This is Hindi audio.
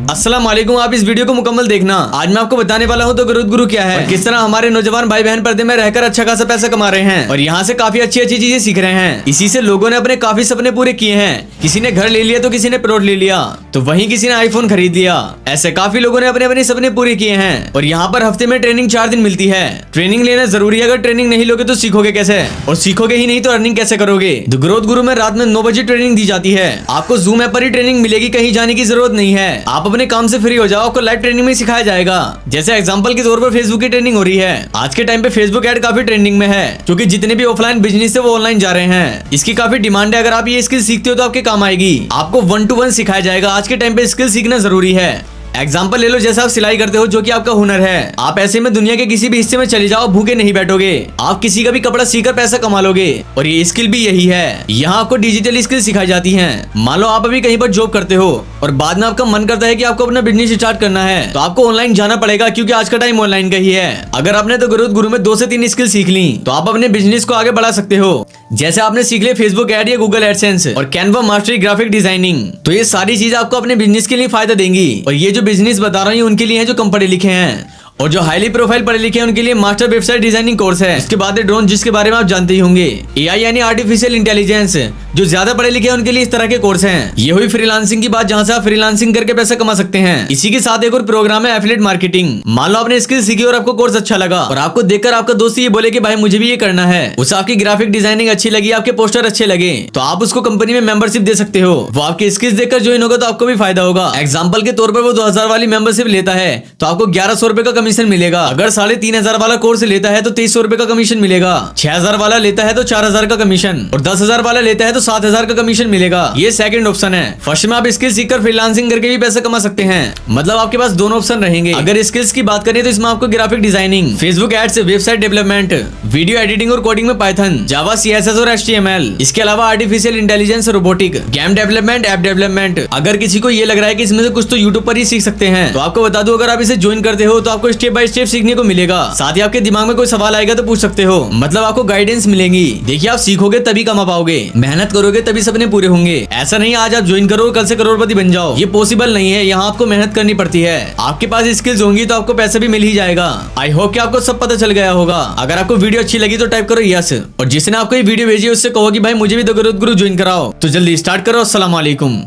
अस्सलाम वालेकुम। आप इस वीडियो को मुकम्मल देखना। आज मैं आपको बताने वाला हूँ तो ग्रोथ गुरु क्या है और किस तरह हमारे नौजवान भाई बहन पर्दे में रहकर अच्छा खासा पैसा कमा रहे हैं और यहाँ से काफी अच्छी अच्छी चीजें सीख रहे हैं। इसी से लोगों ने अपने काफी सपने पूरे किए हैं। किसी ने घर ले लिया तो किसी ने प्लॉट ले लिया तो वहीं किसी ने आईफोन खरीद लिया। ऐसे काफी लोगों ने अपने अपने सपने पूरे किए हैं। और यहाँ पर हफ्ते में ट्रेनिंग 4 दिन मिलती है। ट्रेनिंग लेना जरूरी है। अगर ट्रेनिंग नहीं लोगे तो सीखोगे कैसे, और सीखोगे ही नहीं तो अर्निंग कैसे करोगे। द ग्रोथ गुरु में रात में 9 बजे ट्रेनिंग दी जाती है। आपको जूम ऐप पर ही ट्रेनिंग मिलेगी, कहीं जाने की जरूरत नहीं है। आप अपने काम से फ्री हो जाओ, आपको लाइव ट्रेनिंग में सिखाया जाएगा। जैसे एग्जांपल के तौर पर फेसबुक की ट्रेनिंग हो रही है। आज के टाइम पे फेसबुक ऐड काफी ट्रेंडिंग में है, क्योंकि जितने भी ऑफलाइन बिजनेस है वो ऑनलाइन जा रहे हैं। इसकी काफी डिमांड है। अगर आप ये स्किल सीखते हो तो आपके काम आएगी। आपको 1 to 1 सिखाया जाएगा। आज के टाइम पे स्किल सीखना जरूरी है। एग्जाम्पल ले लो, जैसे आप सिलाई करते हो जो कि आपका हुनर है। आप ऐसे में दुनिया के किसी भी हिस्से में चले जाओ, भूखे नहीं बैठोगे। आप किसी का भी कपड़ा सीखकर पैसा कमा लोगे। और ये स्किल भी यही है। यहाँ आपको डिजिटल स्किल सिखाई जाती हैं। मान लो आप अभी कहीं पर जॉब करते हो और बाद में आपका मन करता है कि आपको अपना बिजनेस स्टार्ट करना है, तो आपको ऑनलाइन जाना पड़ेगा, क्योंकि आज का टाइम ऑनलाइन का ही है। अगर आपने तो ग्रोथ गुरु में 2 से 3 स्किल सीख ली तो आप अपने बिजनेस को आगे बढ़ा सकते हो। जैसे आपने सीख लिया फेसबुक ऐड या गूगल एडसेंस और कैनवा मास्टरी ग्राफिक डिजाइनिंग, तो ये सारी चीजें आपको अपने बिजनेस के लिए फायदा देंगी। और ये जो बिजनेस बता रहा हूँ उनके लिए है जो कम पढ़े लिखे हैं, और जो हाईली प्रोफाइल पढ़े लिखे हैं उनके लिए मास्टर वेबसाइट डिजाइनिंग कोर्स है। इसके बाद ड्रोन, जिसके बारे में आप जानते ही होंगे। एआई यानी आर्टिफिशियल इंटेलिजेंस, जो ज्यादा पढ़े लिखे हैं उनके लिए इस तरह के कोर्स हैं। ये हुई फ्रीलांसिंग की बात, जहां से आप फ्रीलांसिंग करके पैसा कमा सकते हैं। इसी के साथ एक और प्रोग्राम है एफिलिएट मार्केटिंग। मान लो आपने स्किल सीखी और आपको कोर्स अच्छा लगा और आपको देखकर आपका दोस्त ये बोले कि भाई मुझे भी ये करना है। उसे आपकी ग्राफिक डिजाइनिंग अच्छी लगी, आपके पोस्टर अच्छे लगे, तो आप उसको कंपनी में मेंबरशिप दे सकते हो। वो आपकी स्किल्स देखकर ज्वाइन होगा तो आपको भी फायदा होगा। एग्जाम्पल के तौर पर वो 2000 वाली मेंबरशिप लेता है तो आपको 1100 रुपए का कमीशन मिलेगा। अगर 3500 वाला कोर्स लेता है तो 2300 रुपए का कमीशन मिलेगा। 6000 वाला लेता है तो 4000 का कमीशन, और 10000 वाला लेता है तो 7000 का कमीशन मिलेगा। ये सेकंड ऑप्शन है। फर्स्ट में आप स्किल सीखकर फ्रीलांसिंग करके भी पैसा कमा सकते हैं। मतलब आपके पास दोनों ऑप्शन रहेंगे। अगर स्किल्स की बात करें तो इसमें आपको graphic designing, Facebook ads, website development, video editing और कोडिंग में पाइथन, जावा, सीएसएस और एचटीएमएल। इसके अलावा artificial intelligence, robotic, game development, app development. अगर किसी को ये लग रहा है कि इसमें से कुछ तो यूट्यूब पर ही सीख सकते हैं, तो आपको बता दूं, अगर आप इसे ज्वाइन करते हो तो आपको स्टेप बाय स्टेप सीखने को मिलेगा। साथ ही आपके दिमाग में कोई सवाल आएगा तो पूछ सकते हो। मतलब आपको गाइडेंस मिलेंगी। देखिए, आप सीखोगे तभी कमा पाओगे, मेहनत करोगे तभी सपने पूरे होंगे। ऐसा नहीं आज आप ज्वाइन करो कल से करोड़पति बन जाओ, ये पॉसिबल नहीं है। यहाँ आपको मेहनत करनी पड़ती है। आपके पास स्किल्स होंगी तो आपको पैसा भी मिल ही जाएगा। आई होप कि आपको सब पता चल गया होगा। अगर आपको वीडियो अच्छी लगी तो टाइप करो यस, और जिसने आपको ये वीडियो भेजी उससे कहो कि भाई मुझे भी द ग्रोथ गुरु ज्वाइन कराओ। तो जल्दी स्टार्ट करो। अस्सलाम वालेकुम।